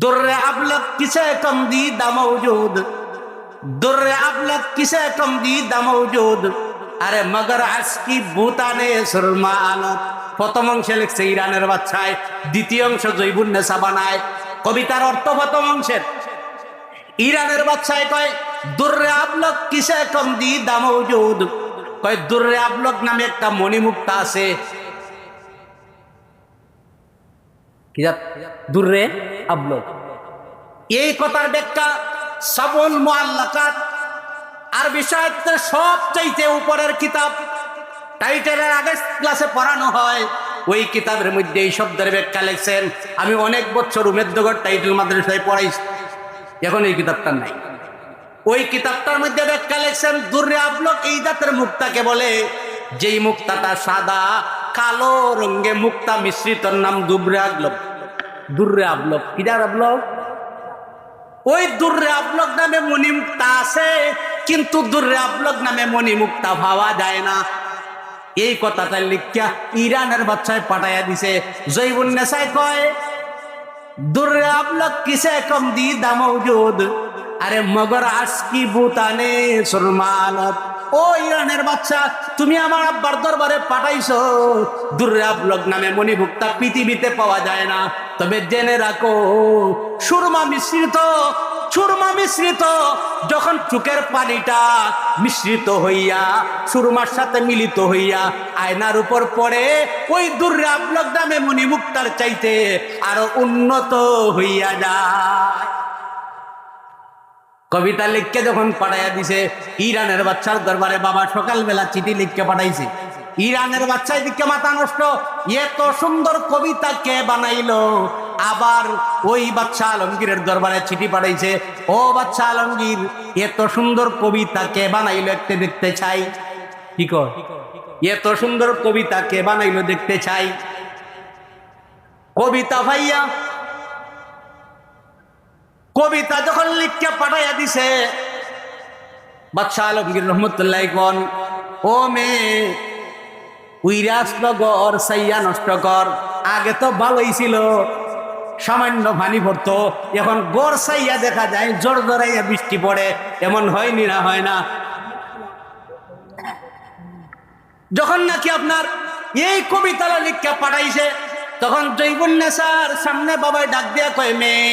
दुर्रे अबलग किसे कम दीदा मौजूद, दुर्रे अबलग किसे कम दीदा मौजूद, अरे मगर आजकी भूताने सुरमा आलत। प्रथम अंशे लिखছে ইরানের বাচ্চায়, দ্বিতীয় অংশ জৈবুন্নেসা বানায়। কবিতার অর্থ প্রথম অংশের, ইরানের বাচ্চায় কয় দুর্রে আবলক কিসে কম দীদা মৌজুদ, কয় দুর্রে আবলক নামে একটা মণিমুক্তা আছে। কি জাত? দুর্রে আবলক। এই কথার ব্যাখ্যা সাবুল মুআল্লাকাত আরবি সাহিত্যের সবচাইতে উপরের কিতাব, টাইটেলের আগে ক্লাসে পড়ানো হয়। ওই কিতাবের মধ্যে এই শব্দের ব্যাখ্যা লিখছেন। আমি অনেক বছর উমেদনগর টাইটেল মাদ্রাসায় পড়াইছি, এখন এই কিতাবটা নাই। ওই কিতাবটার মধ্যে ব্যাখ্যা লিখছেন দুর্রে আবলক এই জাতের মুক্তাকে বলে যেই মুক্তাটা সাদা কালো রঙে মুক্তা মিশ্রিত, নাম দুর্রে আবলক। দুর্রে আবলক কিদার আবলক? ওই দুর্রে আবলক নামে মণিমুক্তা আছে, কিন্তু দুর্রে আবলক নামে মণিমুক্তা পাওয়া যায় না। এই কথাটা লিখিয়া ইরানের বাচ্চায় পাঠাইয়া দিছে। জৈবুন্নেসায় কয় দুর্রে আবলক কিসে কম দীদা মৌজুদ, আরে মগর আজকি ভূতানে সুরমালত। ও ইরানের বাচ্চা, তুমি আমার আব্বার দরবারে পাঠাইছো, দুর্রে আবলক নামে মণিমুক্তা পৃথিবীতে পাওয়া যায় না। তবে জেনে রাখো সুরমা মিশ্রিত, সুরমা মিশ্রিত যখন চোখের পানিটা মিশ্রিত হইয়া সুরমার সাথে মিলিত হইয়া আয়নার উপর পড়ে, ওই দুর্রে আবলক নামে মণিমুক্তার চাইতে আরো উন্নত হইয়া যায়। কবিতা লিখকে যখন পাঠাইয়া দিছে ইরানের বাচ্চার দরবারে, বাবা সকালবেলা চিঠি লিখকে পাঠাইছে। ইরানের বাচ্চা এদিকে মাথা নষ্ট, এত সুন্দর কবিতা কে বানাইলো? আবার ওই বাচ্চা আলমগীরের দরবারে চিঠি পাঠাইছে, ও বাচ্চা আলমগীর, এত সুন্দর কবিতা কে বানাইলো একটু দেখতে চাই। কি কর? এত সুন্দর কবিতা কে বানাইলো দেখতে চাই। কবিতা ভাইয়া কবিতা যখন লিখকে পাঠাইয়া দিছে, বাদশা আলমগীর রহমতুল্লাহ কোন, ও মেয়ে উইরাস লগর সাইয়া নষ্ট কর। আগে তো ভালোই ছিল, সামান্য পানি পড়তো, এখন গড় সাইয়া দেখা যায় জোর জোরাইয়া বৃষ্টি পড়ে। এমন হয়নি না? হয় না? যখন নাকি আপনার এই কবিতা লিখকে পাঠাইছে, তখন জৈবুন্নেসার সামনে বাবাই ডাক দিয়া কয়, মেয়ে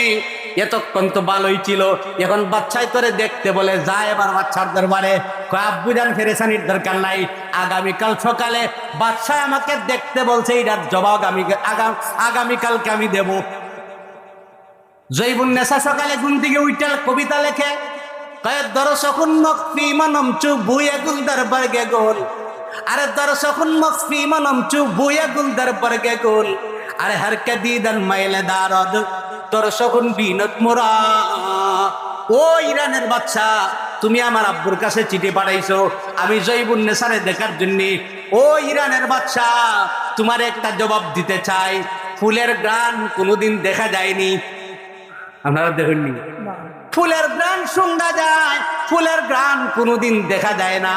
এতক্ষণ তো ভালোই ছিল, এখন বাচ্চাই তোরে দেখতে বলে, যায় এবার বাচ্চার দরবারে। কয় আব্বুজান ফেরেশানির দরকার নাই, আগামীকাল সকালে বাচ্চা আমাকে দেখতে বলছে, এটার জবাব আগামীকালকে আমি দেব। জৈবুন্নেসা সকালে ঘুম থেকে উঠে কবিতা লেখে, কয় দরসকুন মকফি মানম চু বুয়ে গুল দরবার গে গোল, আরে দরসকুন মকফি মানম চু বুয়ে গুল দরবার গে গোল, আরে হর কে দিদান মাইলে দারদ দরসকুন বিনত মোরা। ও ইরানের বাচ্চা, তুমি আমার আব্বুর কাছে চিঠি পাঠাইছো আমি জৈবুন্নেসারে দেখার জন্য। ও ইরানের বাচ্চা, তোমার একটা জবাব দিতে চাই, ফুলের গান কোনোদিন দেখা যায়নি। আপনারা দেখেননি? ফুলের গ্রান শোনা যায়, ফুলের গ্রান কোনোদিন দেখা যায় না।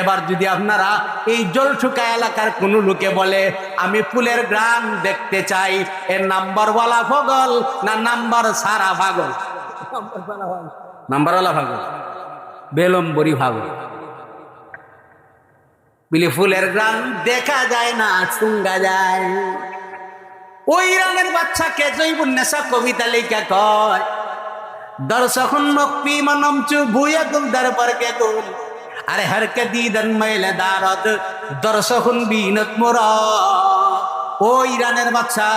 এবার যদি আপনারা এই জলশুকা এলাকার কোন লোকে বলে আমি ফুলের গ্রান দেখতে চাই, এর নাম্বারওয়ালা পাগল না নাম্বার সারা পাগল? নাম্বারওয়ালা পাগল, বেলম্বরি পাগল। বলি ফুলের গ্রান দেখা যায় না, শোনা যায়। ওই ইরানের বাচ্চাকে জৈবুন্নেসা কবিতা লিখা কয় দরসখন মকফি মানম চু বুয়ে গুল দরবার গে গুল, আরে হর কে দিদান মাইলে দারদ দরসখন বিনত মোরা। ও ইরানের বাচ্চা,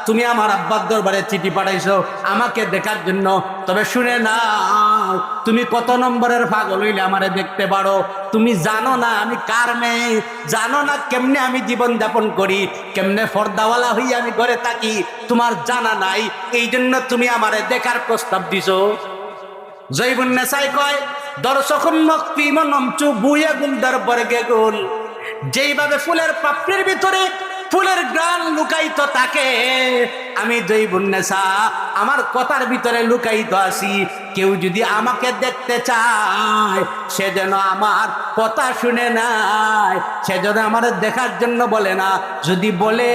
তুমি আমার আব্বার দরবারে চিঠি পাঠাইছো আমাকে দেখার জন্য, তবে শুনে নাও, তুমি কত নম্বরের পাগল হইলে আমারে দেখতে পারো? তুমি জানো না আমি কার মেয়ে, জানো না কেমনে আমি জীবন যাপন করি, কেমনে ফর্দাওয়ালা হই আমি ঘরে থাকি, তোমার জানা নাই, এই জন্য তুমি আমারে দেখার প্রস্তাব দিছো। জৈবুন্নেসায় কয় দরসখন মকফি মানম চু বুয়ে গুল দরবার গে গুল, যেইভাবে ফুলের পাপড়ির ভিতরে ফুলের গ্রান লুকায়িত থাকে, আমি জৈবুন্নেসা আমার কথার ভিতরে লুকায়িত আছি। কেউ যদি আমাকে দেখতে চায় সে যেন আমার কথা শুনে নাই, সে যেন আমার দেখার জন্য বলে না। যদি বলে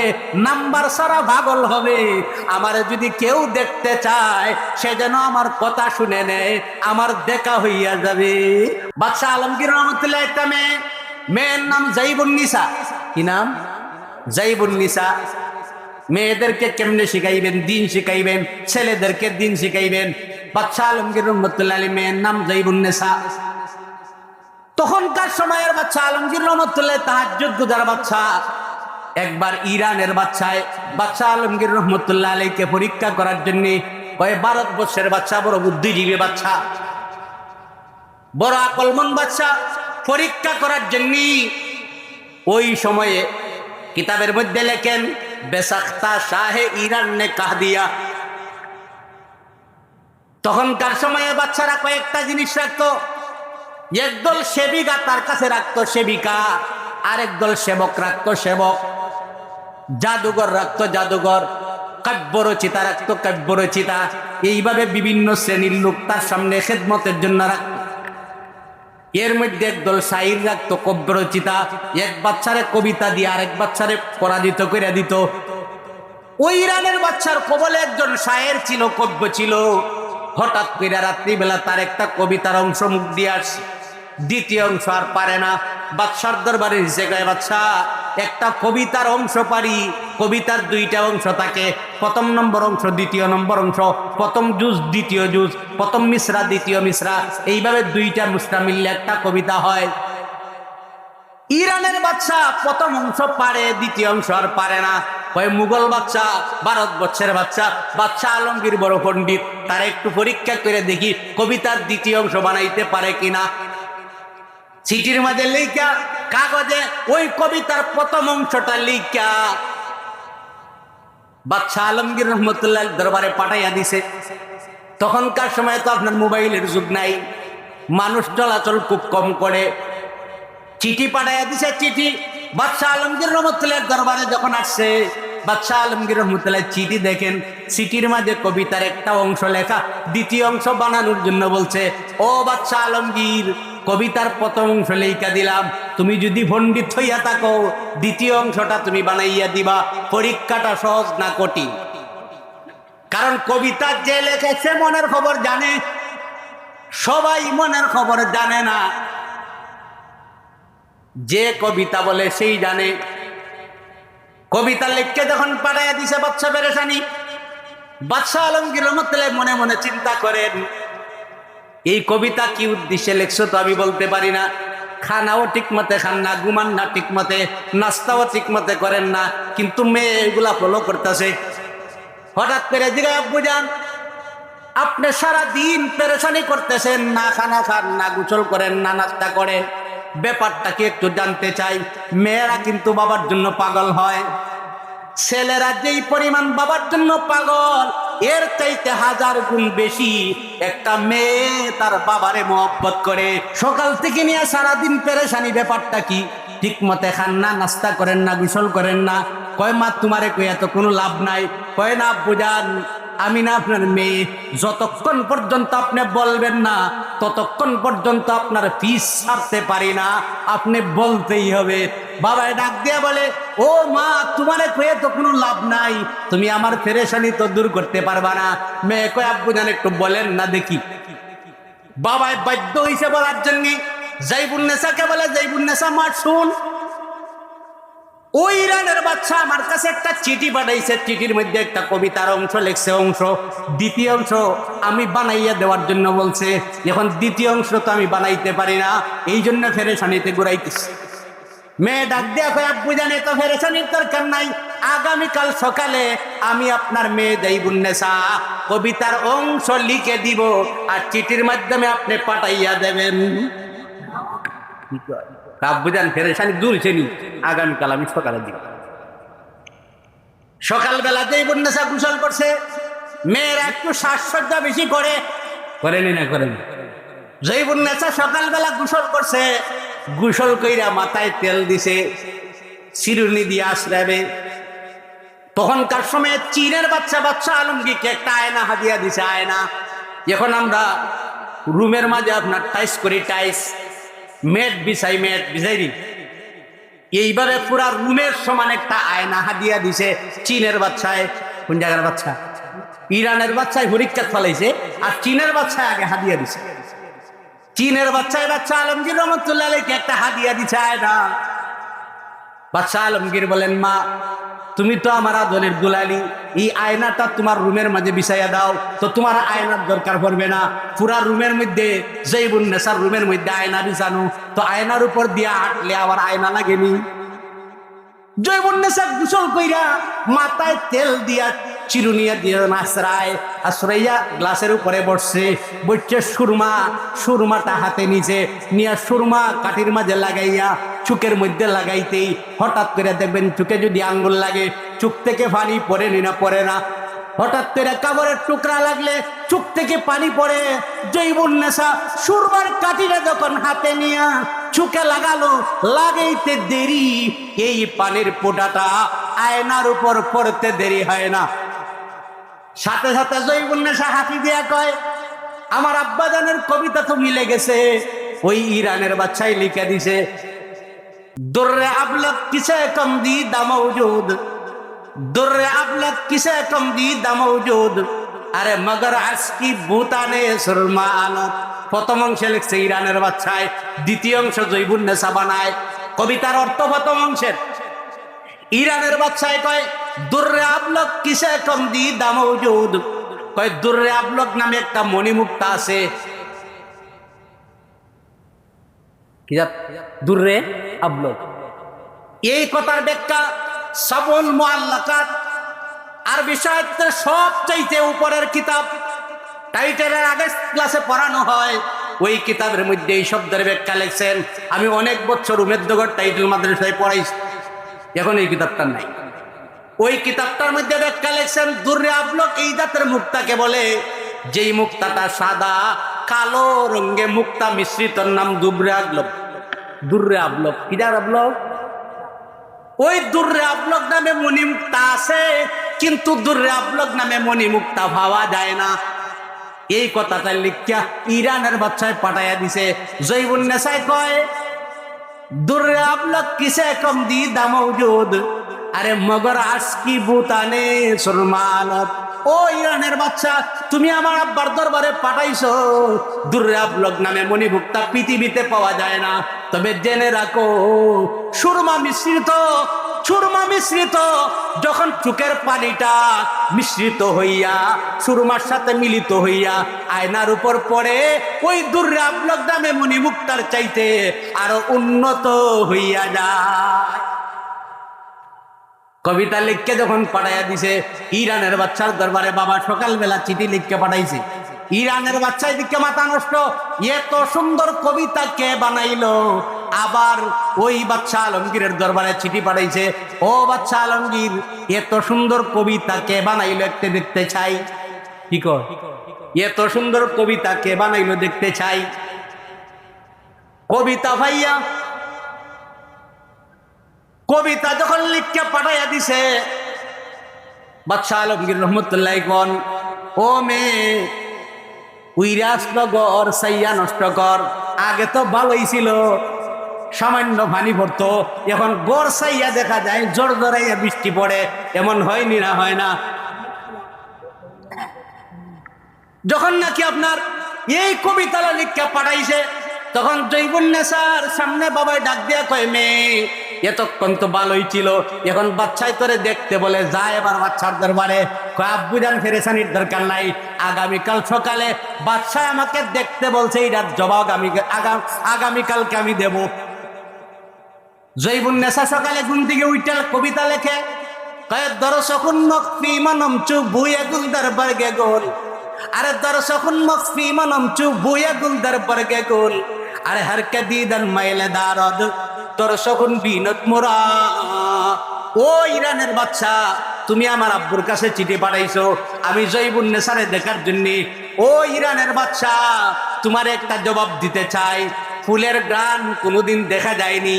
নাম্বার সারা পাগল হবে। আমার যদি কেউ দেখতে চায় সে যেন আমার কথা শুনে নেয়, আমার দেখা হইয়া যাবে। বাদশাহ আলমগীর রহমতুল্লাহ একটা মেয়ের নাম জৈবুন্নিসা। কি নাম? জৈবুন্নিসা। মেয়েদেরকে কেমনে শিখাইবেন? দিন শিখাইবেন। ছেলেদেরকে দিন শিখাইবেন। বাদশাহ আলমগীর রহমতুল্লাহ আলাইহি মেয়ের নাম জৈবুন্নিসা। তখনকার সময়ের বাদশাহ আলমগীর রহমতুল্লাহ তাহাজ্জুদ গুজার বাদশাহ। একবার ইরানের বাদশাহ আলমগীর রহমতুল্লাহ আলাইহিকে পরীক্ষা করার জন্য, ভারতবর্ষের বাদশাহ বড় বুদ্ধিজীবী বাদশাহ, বড় আকলমন বাদশাহ, পরীক্ষা করার জন্য ওই সময়ে কিতাবের মধ্যে লেখেন বেসাখতা শাহে ইরান নে কাহ দিয়া। তখনকার সময়ে বাচ্চারা কয়েকটা জিনিস রাখতো। একদল সেবিকা তার কাছে রাখতো সেবিকা, আরেক দল সেবক রাখতো সেবক, জাদুঘর রাখতো জাদুঘর, কাব্য রচিতা রাখতো কাব্য রচিতা। এইভাবে বিভিন্ন শ্রেণীর লোক তার সামনে খেদমতের জন্য রাখতো। এর মধ্যে একদল শাইর রাখতো কাব্য রচিতা। এক বাচ্চারে কবিতা দিয়ে আরেক বাচ্চারে পরাজিত করে দিত। ওই ইরানের বাচ্চার কবলে একজন শায়ের ছিল, কাব্য ছিল। হঠাৎ করে রাত্রিবেলা তার একটা কবিতার অংশ মুখ দিয়ে আসছে, দ্বিতীয় অংশ আর পারে না। বাদশার দরবারে এসে কয়, বাদশা একটা কবিতার অংশ পারি। কবিতার দুইটা অংশ থাকে, প্রথম নম্বর অংশ দ্বিতীয় নম্বর অংশ, প্রথম জুজ দ্বিতীয় জুজ, প্রথম মিসরা দ্বিতীয় মিসরা, এইভাবে দুইটা মিসরা মিললে একটা কবিতা হয়। ইরানের বাদশা প্রথম অংশ পারে, দ্বিতীয় অংশ আর পারে না। ওই মুঘল বাদশা, ভারতবর্ষের বাদশা আলমগীর বড় পণ্ডিত, তার একটু পরীক্ষা করে দেখি কবিতার দ্বিতীয় অংশ বানাইতে পারে কিনা। চিঠির মাঝে লিখা কাগজে ওই কবিতার প্রথম অংশটা লিখা বাদশাহ আলমগীর রহমতুল্লাহ দরবারে পাঠাইয়া দিছে। তখনকার সময় তো আপনার মোবাইলের যুগ নাই, মানুষ চলাচল খুব কম করে। চিঠি পাঠাইয়া দিছে। চিঠি বাদশাহ আলমগীর রহমতুল্লাহ দরবারে যখন আসছে, বাদশাহ আলমগীর রহমতুল্লাহ চিঠি দেখেন, চিঠির মাঝে কবিতার একটা অংশ লেখা, দ্বিতীয় অংশ বানানোর জন্য বলছে। ও বাদশাহ আলমগীর, কবিতার প্রথম অংশ লেখা দিলাম, তুমি যদি পণ্ডিত হইয়া থাকো দ্বিতীয় অংশটা তুমি বানাইয়া দিবা। পরীক্ষাটা সহজ না কঠিন? কারণ কবিতার যে লেখেছে মনের খবর জানে, সবাই মনের খবর জানে না। যে কবিতা বলে সেই জানে। কবিতা লিখকে যখন পাঠাইয়া দিছে বাদশা পেরেশানি। বাদশাহ আলমগীর রহমতুল্লাহ মনে মনে চিন্তা করেন, এই কবিতা কি উদ্দেশ্যে লেখছো তো আমি বলতে পারি না। খানাও ঠিক মতে খান না, ঘুমান না ঠিক মতে, নাস্তাও ঠিক মতে করেন না, কিন্তু মেয়ে এগুলা ফলো করতেছে। হঠাৎ করে দিকে আব্বু যান, আপনি সারা দিন পেরেশানি করতেছেন, না খানা খান, না গোসল করেন, না নাস্তা করেন, ব্যাপারটা কি একটু জানতে চাই। মেয়েরা কিন্তু বাবার জন্য পাগল হয়। ছেলেরা যেই পরিমাণ বাবার জন্য পাগল, এর চাইতে 1000 গুণ বেশি একটা মেয়ে তার বাবারে মহব্বত করে। সকাল থেকে নিয়ে সারাদিন পেরেশানি। ব্যাপারটা কি? ঠিক মতে খান না, নাস্তা করেন না, গোসল করেন না। কয় মা তোমারে কই এত কোনো লাভ নাই। কয় না বুঝান, আমি না আপনার মেয়ে, যতক্ষণ পর্যন্ত আপনি বলবেন না ততক্ষণ পর্যন্ত আপনার ফিস ছাড়তে পারি না, আপনি বলতেই হবে। বাবা ডাক দিয়া বলে, ও মা তোমারে কয়ে তো কোনো লাভ নাই, তুমি আমার পেরেশানি তো দূর করতে পারবা না। মেয়ে কয় আব্বু জান একটু বলেন না দেখি। বাবায় বাধ্য হইছে বলার জন্য। জৈবুন্নেসাকে বলে, জৈবুন্নেসা মা শুন, ওই ইরানের বাচ্চা আমার কাছে একটা চিঠি পাঠাইছে, চিঠির মধ্যে একটা কবিতার অংশ লেখছে, অংশ দ্বিতীয় অংশ আমি বানাইয়া দেওয়ার জন্য বলছে। এখন দ্বিতীয় অংশ তো আমি বানাইতে পারি না, এই জন্য পেরেশানিতে ঘুরাইতেছি। মেয়ে ডাক দেয়া কয় আব্বু জানে তো পেরেশানির দরকার নাই, আগামীকাল সকালে আমি আপনার মেয়ে জৈবুন্নেসা কবিতার অংশ লিখে দিব আর চিঠির মাধ্যমে আপনি পাঠাইয়া দেবেন। আব্বু জান পেরেশানি দূর ছেনি, আগামীকাল আমি সকালে দিব। সকালবেলা জৈবুন্নেসা গোসল করছে। মেয়েরা একটু সাজসজ্জা বেশি করেনি না করেন। জৈবুন্নেসা সকালবেলা গোসল করছে, গোসল কইরা মাথায় তেল দিছে, চিরুনি দিয়ে আশ্রাবে তখনকার সময়ে চীনের বাচ্চা আলমগীরকে একটা আয়না হাদিয়া দিছে, আয়না। এখন আমরা রুমের মাঝে আপনার টাইস করি, টাইস মেট বিছাই দিই, এইভাবে পুরা রুমের সমান একটা আয়না হাদিয়া দিছে চীনের বাচ্চায়। কোন জায়গার বাচ্চা? ইরানের বাচ্চায় পরীক্ষা ফলাইছে, আর চীনের বাচ্চায় আগে হাদিয়া দিছে। চীনের বাচ্চা আলমগীর রহমতুল্লাহ আলাইহিকে একটা হাদিয়া দিছে আয়না। বাচ্চা আলমগীর বলেন, মা তুমি তো আমার আদরের দুলালি, এই আয়নাটা তোমার রুমের মাঝে বিছাইয়া দাও, তো তোমার আয়নার দরকার পড়বে না। পুরা রুমের মধ্যে জৈবুন্নেসার রুমের মধ্যে আয়না বিছানো, তো আয়নার উপর দিয়া হাঁটলে আবার আয়না লাগেনি। জৈবুন্নেসা গোসল কইরা মাথায় তেল দিয়া চিরুনিয়া দিয়ে আশ্রয়া গ্লাসের উপরে বসছে, সুরমাটা হাতে নিচে নিয়ে সুরমা কাঠির মাঝে লাগাইয়া চুকের মধ্যে লাগাইতেই হঠাৎ করে দেখবেন চুকে যদি আঙ্গুল লাগে চুক থেকে পানি পড়ে না পড়ে না। হঠাৎ করে কাপড়ের টুকরা লাগলে চুক থেকে পানি পড়ে। জৈবুন্নেসা সুরমার কাঠিটা যখন হাতে নিয়া চুকে লাগালো, লাগাইতে দেরি, এই পানির ফোঁটাটা আয়নার উপর পড়তে দেরি হয় না। সাথে সাথে জৈবুন্নেসা হাতি দিয়া কয়, আমার আব্বাজানের কবিতা তো মিলে গেছে। ওই ইরানের বাচ্চাই লিখে দিছে, দুর্রে আবলক কিসে কম দি দামৌজুদ, দুর্রে আবলক কিসে কম দি দামৌজুদ, আরে মগর আজকি ভূতানে সুরমা আলত। প্রথম অংশে লিখছে ইরানের বাচ্চায়, দ্বিতীয় অংশ জৈবুন্নেসা বানায়। কবিতার অর্থ প্রথম অংশের। ইরানের বাচ্চায় কয় দুর্রে আবলক কিসে কম দি দামৌজুদ, কয় দুর্রে আবলক নামে একটা মণিমুক্তা আছে। কি দুর্রে আবলক? এই কথার ব্যাখ্যা সাবুল মুআল্লাকাত আরবি সাহিত্যের সবচাইতে উপরের কিতাব, টাইটেলের আগে ক্লাসে পড়ানো হয়, ওই কিতাবের মধ্যে এই শব্দের ব্যাখ্যা লিখছেন। আমি অনেক বছর উমেদনগর টাইটেল মাদ্রাসায় পড়াইছি, এখন এই কিতাবটা নাই। ওই কিতাবটার মধ্যে ব্যাখ্যা লিখছেন, দুর্রে আবলক এই জাতের মুক্তাকে বলে যেই মুক্তাটা সাদা কালো রঙে মুক্তা মিশ্রিত, নাম দুর্রে আবলক। দুর্রে আবলক কি যার আবলক? ওই দুর্রে আবলক নামে মণিমুক্তা আছে, কিন্তু দুর্রে আবলক নামে মণিমুক্তা পাওয়া যায় না। এই কথাটা লিখিয়া ইরানের বাচ্চায় পাঠাইয়া দিছে। জৈবুন্নেসায় কয় দুর্রে আবলক কিসে কম দি দামৌজুদ, আরে মগর আজকি ভূতানে সুরমালত। ও ইরানের বাচ্চা, তুমি আমার আব্বার দরবারে পাঠাইছো, দুর্রে আবলক নামে মণিমুক্তা পৃথিবীতে পাওয়া যায় না। তবে জেনে রাখো, সুরমা মিশ্রিত যখন চুকের পানিটা মিশ্রিত হইয়া সুরমার সাথে মিলিত হইয়া আয়নার উপর পড়ে, ওই দুর্রে আবলক নামে মণিমুক্তার চাইতে আরো উন্নত হইয়া যায়। কবিতা লিখকে যখন পাঠাইয়া দিছে ইরানের বাচ্চার দরবারে, বাবা সকালবেলা চিঠি লিখকে পাঠাইছে। ইরানের বাচ্চায় দিকে মাথা নষ্ট, এত সুন্দর কবিতা কে বানাইলো? আবার ওই বাচ্চা আলমগীরের দরবারে চিঠি পাঠাইছে, ও বাচ্চা আলমগীর, এত সুন্দর কবিতা কে বানাইলো একটু দেখতে চাই। কি কয়? এত সুন্দর কবিতা কে বানাইলো দেখতে চাই। কবিতা ভাইয়া কবিতা যখন লিখকে পাঠাইয়া দিছে, বাদশাহ আলমগীর রহমতুল্লাহ কোন, ও মেয়ে উইরাসনগর সাইয়া নষ্ট কর। আগে তো ভালোই ছিল, সামান্য পানি পড়তো, এখন গড় সাইয়া দেখা যায় জোর জোরাইয়া বৃষ্টি পড়ে। এমন হয়নি না? হয় না? যখন নাকি আপনার এই কবিতাটা লিখকে পাঠাইছে, তখন জৈবুন্নেসার সামনে বাবাই ডাক দিয়া কয়, মেয়ে এতক্ষণ তো ভালোই ছিল, এখন বাচ্চাই তোরে দেখতে বলে, যায় এবার বাচ্চার দরবারে। আব্বুজান ফেরেশানির দরকার নাই, আগামীকাল সকালে বাচ্চা আমাকে দেখতে বলছে, এটার জবাব আগামীকালকে আমি দেব। জৈবুন্নেসা সকালে ঘুম থেকে উইটাল কবিতা লেখে, কয় দরসকুন মকফি মানম চু বুয়ে গুল দরবার গে গোল, আরে দরসকুন মকফি মানম চু বুয়ে গুল দরবার গে গোল, আরে হর কে দিদান মাইলে দারদ দরসকুন বিনত মোরা। ও ইরানের বাচ্চা, তুমি আমার আব্বুর কাছে চিঠি পাঠাইছো আমি জৈবুন্নেসারে দেখার জন্য। ও ইরানের বাচ্চা, তোমার একটা জবাব দিতে চাই, ফুলের গান কোনোদিন দেখা যায়নি।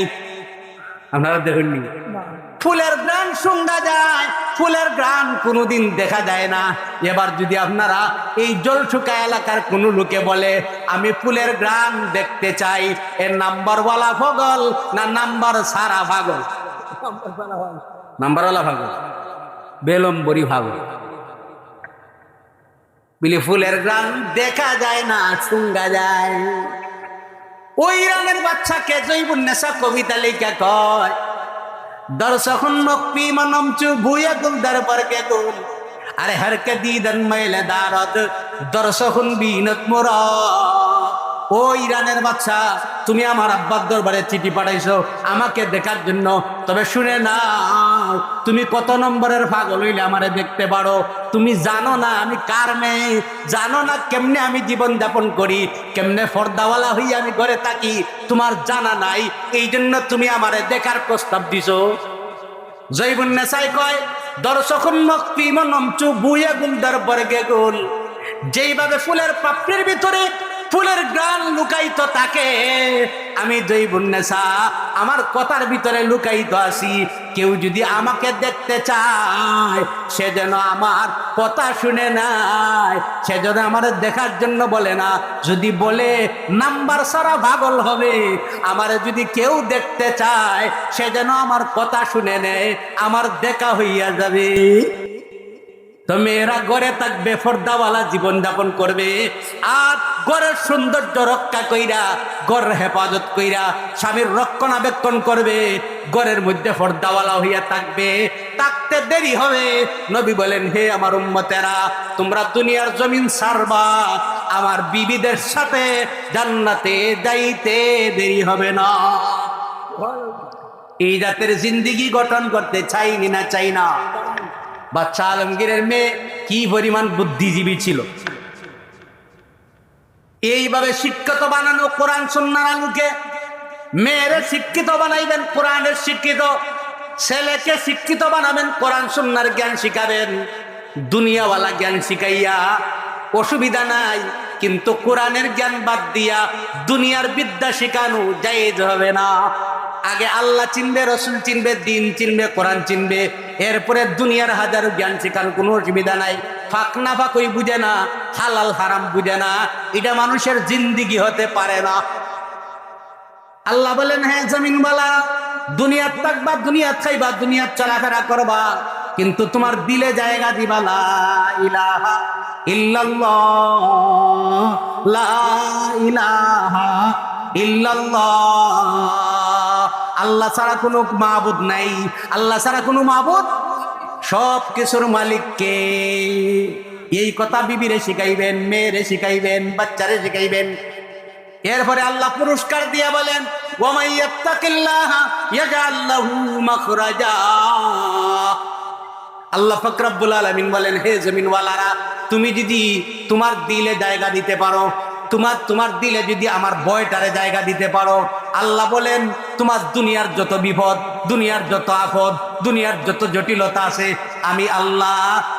আপনারা দেখেননি? ফুলের গ্রান শুঙ্গা যায়, ফুলের গ্রান কোনোদিন দেখা যায় না। এবার যদি আপনারা এই জলশুকা এলাকার কোনো লোকে বলে আমি ফুলের গ্রান দেখতে চাই, এর নাম্বারওয়ালা পাগল না নাম্বার সারা পাগল? নাম্বারওয়ালা পাগল, বেলম্বরি পাগল। বলি ফুলের গ্রান দেখা যায় না, শুঙ্গা যায়। ওই রানের বাচ্চাকে জৈবুন্নেসা কবিতা লেখা কয়, দর্শন মক্পি মনমচু ভুয়া গুল দরবার কে গুল, আরে হরকে দিদন মেলে দারদ দর্শন বিনত মোরা। ও ইরানের বাচ্চা, তুমি আমার আব্বার দরবারে চিঠি পাঠাইছো আমাকে দেখার জন্য, তবে শুনে নাও, তুমি কত নম্বরের পাগল হইলে আমারে দেখতে পারো। তুমি জানো না আমি কার মেয়ে, জানো না কেমনে আমি জীবন যাপন করি, কেমনে ফর্দাওয়ালা হই আমি ঘরে থাকি, তোমার জানা নাই, এই জন্য তুমি আমারে দেখার প্রস্তাব দিছো। জৈবুন্নেসাই কয়, দর্শকুন মক্তি মনমচু বুয়া গুল দরবার গে গুল। যেইভাবে ফুলের পাপড়ির ভিতরে ফুলের গ্রান লুকাইত থাকে, আমি জৈবুন্নেসা আমার কথার ভিতরে লুকাইত আছি। কেউ যদি আমাকে দেখতে চায়, সে যেন আমার কথা শুনে নাই, সে যেন আমার দেখার জন্য বলে না। যদি বলে নাম্বার সারা পাগল হবে। আমার যদি কেউ দেখতে চায়, সে যেন আমার কথা শুনে নেয়, আমার দেখা হইয়া যাবে। তো মেয়েরা ঘরে থাকবে, পর্দাওয়ালা জীবন যাপন করবে, আর ঘরের সৌন্দর্য রক্ষা কইরা, ঘরের হেফাজত কইরা স্বামীর রক্ষণাবেক্ষণ করবে, ঘরের মধ্যে পর্দাওয়ালা হইয়া থাকবে। থাকতে দেরি হবে। নবী বলেন, হে আমার উম্মতেরা, তোমরা দুনিয়ার জমিন ছাড়বা, আমার বিবিদের সাথে জান্নাতে যাইতে দেরি হবে না। এই জাতের জিন্দিগি গঠন করতে চাইনি না, চাই না। বাচ্চা আলমগীরের মেয়ে কি পরিমাণ বুদ্ধিজীবী ছিল। এইভাবে শিক্ষিত বানানো কোরআন সুন্নাহর আলোকে। মেয়েরে শিক্ষিত বানাইবেন, কোরআনের শিক্ষিত, ছেলেকে শিক্ষিত বানাবেন, কোরআন সুন্নাহর জ্ঞান শিখাবেন। দুনিয়াওয়ালা জ্ঞান শিখাইয়া অসুবিধা নাই, কিন্তু কোরআনের জ্ঞান বাদ দিয়া দুনিয়ার বিদ্যা শিখানো জায়েজ হবে না। আগে আল্লাহ চিনবে, রসুল চিনবে, দিন চিনবে, কোরআন চিনবে, এরপরে দুনিয়ার হাজারো জ্ঞান শেখার কোনো অসুবিধা নাই। ফাঁক না ফাঁকই বুঝে না, হালাল হারাম বুঝে না, এটা মানুষের জিন্দিগি হতে পারে না। আল্লাহ বলেন, হ্যাঁ জমিনওয়ালা, দুনিয়ার থাকবা, দুনিয়ার খাইবা, দুনিয়ার চলাফেরা করবা, কিন্তু তোমার দিলে জায়গা দিবা লা ইলাহা ইল্লাল্লাহ, লা ইলাহা ইল্লাল্লাহ। আল্লাহ ছাড়া কোনো মাবুদ নাই, আল্লাহ ছাড়া কোনো মাবুদ, সব কিছুর মালিককে। এই কথা বিবিরে শিখাইবেন, মেয়েরে শিখাইবেন, বাচ্চারে শিখাইবেন। এরপরে আল্লাহ পুরস্কার দিয়া বলেন, ওয়ামাই ইয়াত্তাকিল্লাহা ইয়াজআল লাহু মাখরাজা। আল্লাহ পাক রব্বুল আলামিন বলেন, হে জমিনওয়ালারা, তুমি যদি তোমার দিলে জায়গা দিতে পারো, তোমার দিলে যদি আমার ভয়টারে জায়গা দিতে পারো, আল্লাহ বলেন তোমার দুনিয়ার যত বিপদ, দুনিয়ার যত আপদ, দুনিয়ার যত জটিলতা আছে, আমি আল্লাহ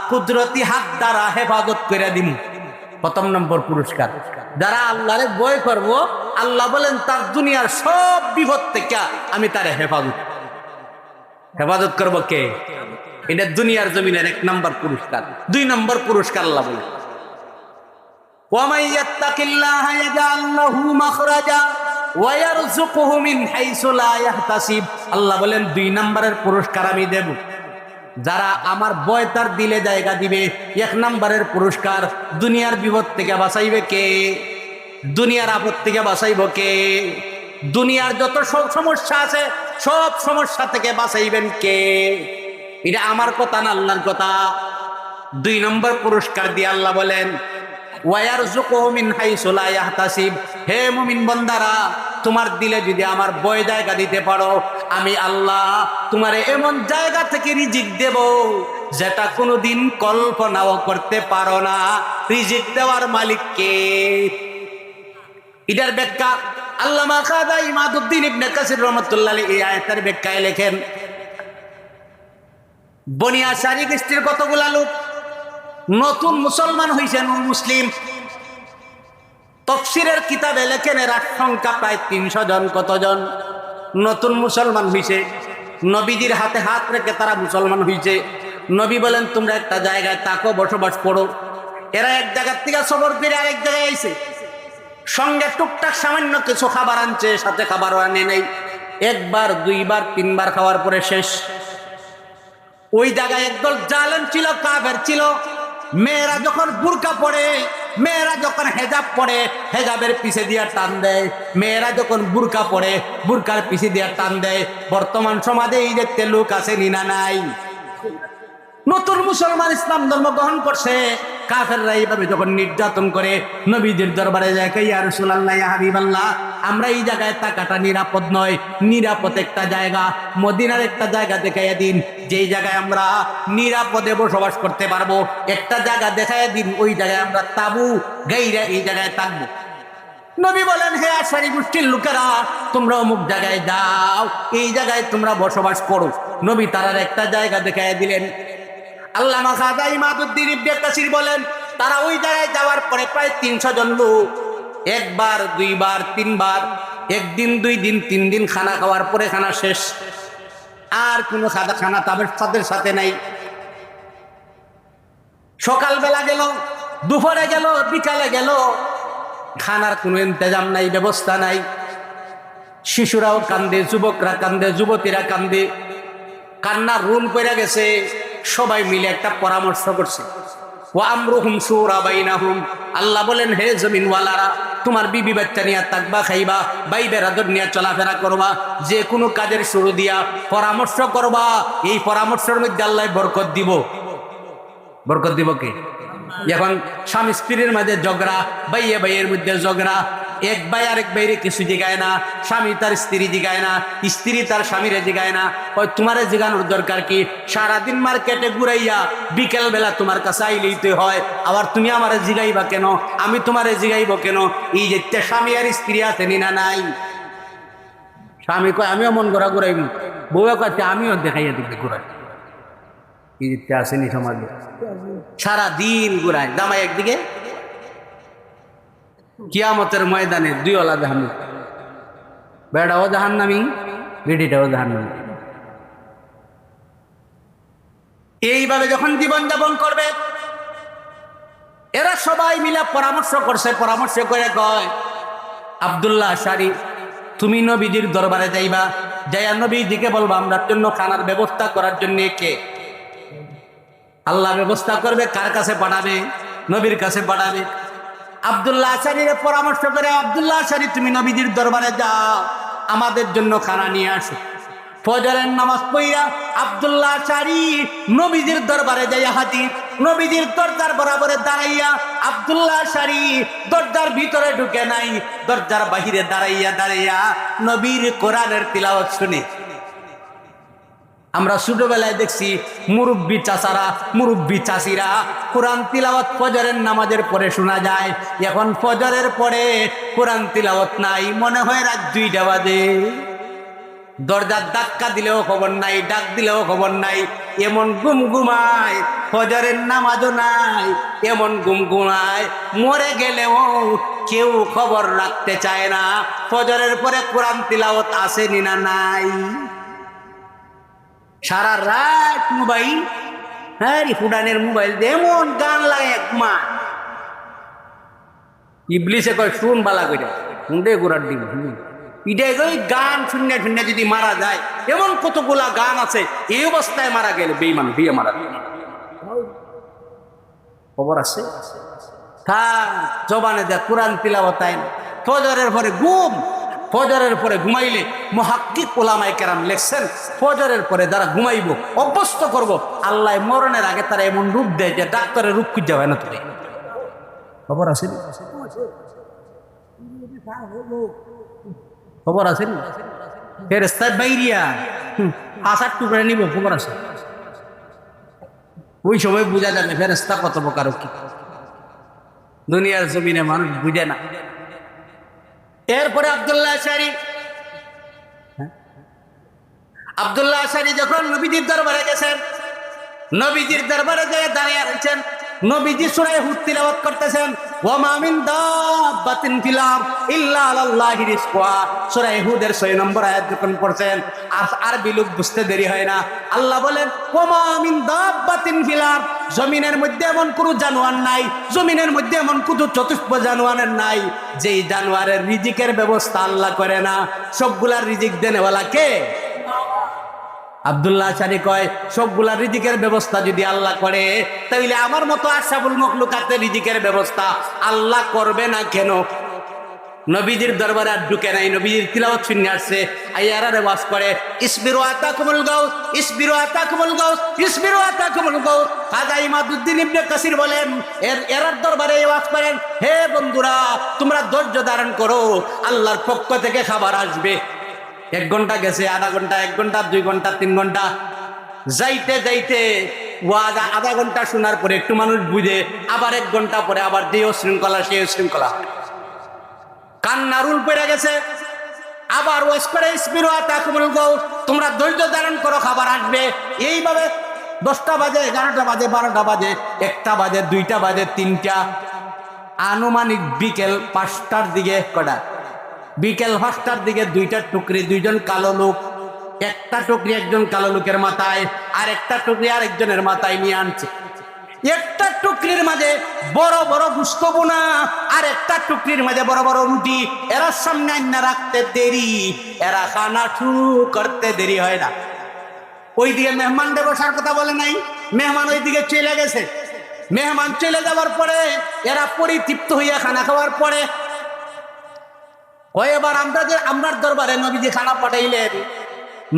কুদরতি হাত দ্বারা হেফাজত করে দিব। প্রথম নম্বর পুরস্কার, যারা আল্লাহরে ভয় করব, আল্লাহ বলেন তার দুনিয়ার সব বিপদ থেকে আমি তারে হেফাজত করব। কে? এটা দুনিয়ার জমিনের 1 নম্বর পুরস্কার। 2 নম্বর পুরস্কার আল্লাহ বলেন, ওয়ামাই ইয়াত্তাকিল্লাহা ইয়াজআল লাহু মাখরাজা ওয়া ইয়ারযুকুহু মিন হাইসু লা ইয়াহতাসিব। আল্লাহ বলেন 2 নম্বরের পুরস্কার আমি দেব, যারা আমার ভয় তার দিলে জায়গা দিবে। 1 নম্বরের পুরস্কার, দুনিয়ার বিপদ থেকে বাঁচাইবে কে? দুনিয়ার আপদ থেকে বাঁচাইব কে? দুনিয়ার যত সব সমস্যা আছে, সব সমস্যা থেকে বাঁচাইবেন কে? এটা আমার কথা না, আল্লাহর কথা। 2 নম্বর পুরস্কার দিয়ে আল্লাহ বলেন, ওয়ায়ারযুকুহু মিন হাইসু লা ইয়াহতাসিব। হে মুমিন বান্দারা, তোমার দিলে যদি আমার ভয় জায়গা দিতে পারো, আমি আল্লাহ তোমারে এমন জায়গা থেকে রিজিক দেব যেটা কোনোদিন কল্পনাও করতে পারো না। রিজিক দেওয়ার মালিক কে? এটার ব্যাখ্যা আল্লামা খাজা ইমাদউদ্দিন ইবনে কাসির রাহমাতুল্লাহ আলাইহি এই আয়াতের ব্যাখ্যায় লেখেন, বনি আশারি গোষ্ঠীর কতগুলা লোক নতুন মুসলমান হয়েছেন, মুসলিম। তাফসীরের কিতাবে লেখেন এর সংখ্যা প্রায় 300 জন। কতজন নতুন মুসলমান হয়েছে? নবীজির হাতে হাত রেখে তারা মুসলমান হয়েছে। নবী বলেন তোমরা একটা জায়গায় তাকো, বসবাস করো। এরা এক জায়গার থেকে সফর করে আরেক জায়গায় আইছে, সঙ্গে টুকটাক সামান্য কিছু খাবার আনছে, সাথে খাবারও আনে নেই। একবার, দুইবার, তিনবার খাওয়ার পরে শেষ। ওই জায়গায় একদল জালেম ছিল, কাফের ছিল। মেয়েরা যখন বুরকা পড়ে, মেয়েরা যখন হেজাব পড়ে, হেজাবের পিছে দিয়া টান দেয়। মেয়েরা যখন বুরকা পড়ে, বুরকার পিছে দিয়া টান দেয়। বর্তমান সমাজে এই দেখতে লোক আছে নিনা নাই? নতুন মুসলমান ইসলাম ধর্ম গ্রহণ করছে, কাফেররা এইভাবে যখন নির্যাতন করে, নবীজির দরবারে যায়, ইয়া রাসূলুল্লাহ, ইয়া হাবিবাল্লাহ, আমরা এই জায়গায় থাকাটা নিরাপদ নয়, নিরাপদ একটা জায়গা, মদিনার একটা জায়গা দেখাইয়া দিন, যেই জায়গায় আমরা নিরাপদে বসবাস করতে পারবো। একটা জায়গা দেখাইয়া দিন, ওই জায়গায় আমরা তাবু গাইরা এই জায়গায় থাকবো। নবী বলেন, হে আশারি গোষ্ঠীর লোকেরা, তোমরা অমুক জায়গায় যাও, এই জায়গায় তোমরা বসবাস করো। নবী তারার একটা জায়গা দেখাইয়া দিলেন। আল্লামা খাজা ইমাদউদ্দিন ইবনে কাসির বলেন, তারা ওই জায়গায় যাওয়ার পরে প্রায় 300 জন লোক, একবার, দুইবার, তিনবার, একদিন, 2 দিন, 3 দিন খানা খাওয়ার পরে খানা শেষ। আর কোনো খানা তাদের সাথে নাই। সকালবেলা গেল, দুপুরে গেল, বিকালে গেল, খানার কোনো ইন্তজাম নাই, ব্যবস্থা নাই। শিশুরাও কান্দে, যুবকরা কান্দে, যুবতীরা কান্দে, কান্নার রুল পড়ে গেছে। সবাই মিলে একটা পরামর্শ করছে, ওয়া আমরুহুম শুরা বাইনাহুম। আল্লাহ বলেন, হে জমিনওয়ালারা, তোমার বিবি বাচ্চা নিয়ে থাকবা, খাইবা, ভাই বেরাদর নিয়ে চলাফেরা করবা, যে কোনো কাজের শুরু দিয়া পরামর্শ করবা। এই পরামর্শের মধ্যে আল্লাহ বরকত দিব। বরকত দিব কে? এখন স্বামী স্ত্রীর মাঝে ঝগড়া, ভাইয়ে ভাইয়ের মধ্যে ঝগড়া, এক ভাই আরেক ভাইরে কিছু জিগায় না, স্বামী তার স্ত্রী জিগায় না, স্ত্রী তার স্বামীরে জিগায় না। ওই তোমারে জিগানোর দরকার কি? সারাদিন মার্কেটে ঘুরাইয়া বিকেল বেলা তোমার কাছে আইলেইতে হয়, আবার তুমি আমারে জিগাইবা কেন? আমি তোমারে জিগাইব কেন? এই যে স্বামী আর স্ত্রী আছে না নাই? স্বামী কয় আমিও মন ঘোরা ঘুরাইব, বউয়ে কাছে আমিও দেখাইয়া দিতে ঘুরাই। এই যে আসেনি সমাজে, সারাদিন ঘুরায়। জামাই একদিকে, কিয়ামতের ময়দানে 2 ওলা জাহান্নামী, বেড়াও জাহান্নামী, বেডিটাও জাহান্নামী। এইভাবে যখন জীবন যাপন করবে, এরা সবাই মিলে পরামর্শ করছে। পরামর্শ করে কয়, আব্দুল্লাহ আশারি, তুমি নবীজির দরবারে যাইবা, যাইয়া নবীজিকে বলবা আমরা জন্য খানার ব্যবস্থা করার জন্য। কে? আল্লাহ ব্যবস্থা করবে। কার কাছে পাঠাবে? নবীর কাছে পাঠাবে। আব্দুল্লাহ আশারির পরামর্শ করে, আব্দুল্লাহ আশারি, তুমি নবীজির দরবারে যাও, আমাদের জন্য খানা নিয়ে আসো। ফজরের নামাজ পড়িয়া আব্দুল্লাহ আশারি নবীজির দরবারে যাইয়া হাজির। নবীজির দরজার বরাবরে দাঁড়াইয়া আব্দুল্লাহ আশারি দরজার ভিতরে ঢুকে নাই, দরজার বাহিরে দাঁড়াইয়া দাঁড়াইয়া নবীর কোরআনের তিলাওয়াত শুনে। আমরা ছোটবেলায় দেখছি মুরব্বী চাচারা, মুরব্বী চাচিরা কোরআন তিলাওয়াত ফজরের নামাজের পরে শোনা যায়। এখন ফজরের পরে কোরআন তিলাওয়াত নাই, মনে হয় রাত 2টা বাজে। দরজার ধাক্কা দিলেও খবর নাই, ডাক দিলেও খবর নাই, এমন গুমগুমায়। ফজরের নামাজও নাই, এমন গুমগুমায়। মরে গেলেও কেউ খবর রাখতে চায় না ফজরের পরে কোরআন তিলাওয়াত আসেনি না নাই। সারা রাত মোবাইল, হ্যাঁ ফুটানের মোবাইল দিয়ে এমন গান লাগে একমা। ইবলিসে কয় শুন বালা করে মুন্ডে গোড়ার ডিম, ইটাই ওই গান শূন্য শূন্য যদি মারা যায়, এমন কতগুলা গান আছে এই অবস্থায় মারা গেলে বেঈমান বিয়ে মারা খবর আছে। তার জবানে যা কোরআন তিলাওয়াত না, ফজরের পরে ঘুম। ফজরের পরে ঘুমাইলে মুহাক্কিক উলামায়ে কেরাম লেখছেন, ফজরের পরে যারা ঘুমাইব অভ্যস্ত করব, আল্লাহ মরণের আগে তারা এমন রূপ দেয় যে ডাক্তারের রূপ খুঁজে হয় না। তুমি খবর আছে? খবর আছে? ফেরেশতা বাইরিয়া আসার টুকরা নিব, খবর আছে? ওই সময় বুঝা যাবে ফেরেশতা কত প্রকার কি। দুনিয়ার জমিনে মানুষ বুঝে না। এরপরে আব্দুল্লাহ আশারি, আব্দুল্লাহ আশারি যখন নবীজির দরবারে গেছেন, নবীজির দরবারে যেয়ে দাঁড়িয়ে রয়েছেন, নবীজি সূরা হুদ তিলাওয়াত করতেছেন। ওয়া মা মিন দাব্বাতিন ফিল আরদ ইল্লা আলাল্লাহি রিজকুহা। সূরা হুদের 6 নম্বর আয়াত যখন পড়ছেন, আরবি লোক বুঝতে দেরি হয় না। আল্লাহ বলেন ওয়া মা মিন দাব্বাতিন ফিল আরদ, জমিনের মধ্যে এমন কোনো জানোয়ার নাই, জমিনের মধ্যে এমন কোনো চতুষ্প জানোয়ারের নাই যেই জানোয়ারের রিজিকের ব্যবস্থা আল্লাহ করে না। সবগুলার রিজিক দেনেওয়ালা কে? আব্দুল্লাহ আশারি কয় সবগুলা রিজিকের ব্যবস্থা যদি আল্লাহ করে, তাহলে আমার মতো আশরাফুল মাখলুকাতের রিজিকের ব্যবস্থা আল্লাহ করবে না কেন? নবীজির দরবারে আর ঢুকে নাই, নবীজির তিলাওয়াত শুনে আসছে, আইয়ারারে ওয়াজ করে ইসবিরু আতাকুমুল গাউস, ইসবিরু আতাকুমুল গাউস, ইসবিরু আতাকুমুল গাউস। খাজা ইমাদউদ্দিন ইবনে কাসির বলেন এরার দরবারে ওয়াজ করেন, হে বন্ধুরা তোমরা ধৈর্য ধারণ করো, আল্লাহর পক্ষ থেকে খাবার আসবে। 1 ঘন্টা গেছে, আধা ঘন্টা, 1 ঘন্টা, 2 ঘন্টা, 3 ঘন্টা, যাইতে যাইতে ওয়াজ আধা ঘন্টা শোনার পরে একটু মানুষ বুঝে, আবার 1 ঘন্টা পরে আবার যে শৃঙ্খলা সেই শৃঙ্খলা, কান্নার রুল পড়ে গেছে। আবার ওয়াজ করে ইসবিরু আতাকুমুল গাউস, তোমরা ধৈর্য ধারণ করো খাবার আসবে। এইভাবে 10টা বাজে, 11টা বাজে, 12টা বাজে, 1টা বাজে, 2টা বাজে, 3টা, আনুমানিক বিকেল 5টার দিকে, কটা বিকেল 5টার দিকে 2টা টুকরি, 2জন কালো লোক, একটা টুকরি একজন কালো লোকের মাথায় আর একটা টুকরি আর একজনের মাথায় নিয়ে আনছে। একটা টুকরির মাঝে বড় বড় গুস্ত বোনা আর একটা টুকরির মাঝে বড় বড় রুটি। এরা সামনে আইনা রাখতে দেরি, এরা খানা শুরু করতে দেরি হয় না। ওইদিকে মেহমানদের বসার কথা বলে নাই, মেহমান ওইদিকে চলে গেছে। মেহমান চলে যাওয়ার পরে এরা পরিতৃপ্ত হইয়া খানা খাওয়ার পরে এবার আমরা দরবারে নবীজি খানা পাঠাইলেন,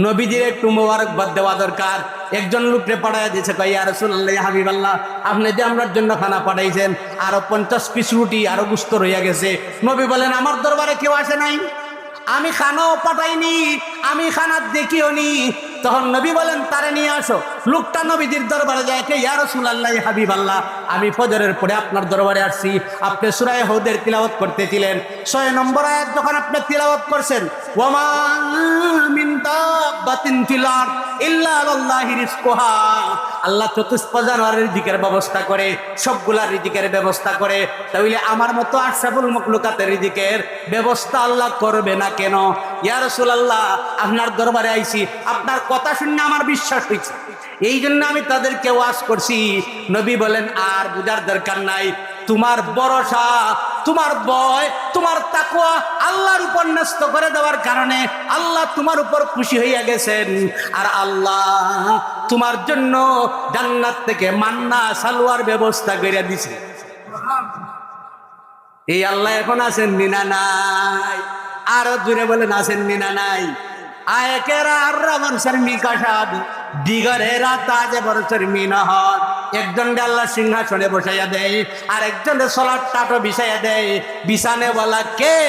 নবীজির একটু মোবারকবাদ দেওয়া দরকার। একজন লোককে পাঠাইয়া দিয়েছে, কই ইয়া রাসূলুল্লাহ, ইয়া হাবিবাল্লাহ, আপনি যে আমরার জন্য খানা পাঠাইছেন, আরো 50 পিস রুটি আরো গুস্ত রইয়া গেছে। নবী বলেন আমার দরবারে কেউ আসে নাই, আমি খানাও পাঠাইনি, আমি খানা দেখিও নি। তখন নবী বলেন তারে নিয়ে আসো। লোকটা নবীজির দরবারে যায়, কে ইয়া রাসূলুল্লাহ, ইয়া হাবিবাল্লাহ, আমি ফজরের পরে আপনার দরবারে আসছি, আপনি সূরা হুদের তিলাওয়াত করতেছিলেন। 6 নম্বর আয়াত যখন আপনি তিলাওয়াত করছেন, ওয়া মা মিন দাব্বাতিন ফিল আরদ ইল্লা আলাল্লাহি রিজকুহা, আল্লাহ চতুষ্প জানোয়ারের রিজিকের ব্যবস্থা করে, সবগুলা রিজিকের ব্যবস্থা করে, তাহলে আমার মতো আশরাফুল মাখলুকাতের রিজিকের ব্যবস্থা আল্লাহ করবে না কেন? ইয়া রাসূলুল্লাহ, আপনার দরবারে আইছি, আপনার কথা শুনে আমার বিশ্বাস হয়েছে, এই জন্য আমি তাদেরকে ওয়াজ করছি। নবী বলেন আর বুঝার দরকার নাই, তোমার ভরসা, তোমার ভয়, তোমার তাকওয়া আল্লাহর উপর ন্যস্ত করে দেওয়ার কারণে আল্লাহ তোমার উপর খুশি হইয়া গেছেন। আর আল্লাহ তোমার জন্য জান্নাত থেকে মান্না সালোয়ার ব্যবস্থা করে দিছে। এই আল্লাহ এখন আছেন নিনা নাই? আরো দূরে বলেন আছেন নিনা নাই? আয়েকেরা আর বর্ষের মিকাশাদ দিগরেরা তাজে বর্ষের মিনহত, একজন আল্লাহ সিংহাসনে বসাইয়া দেয় আর একজনের সলার টাটো বিছাইয়া দেয়। বিছানে বলা কে?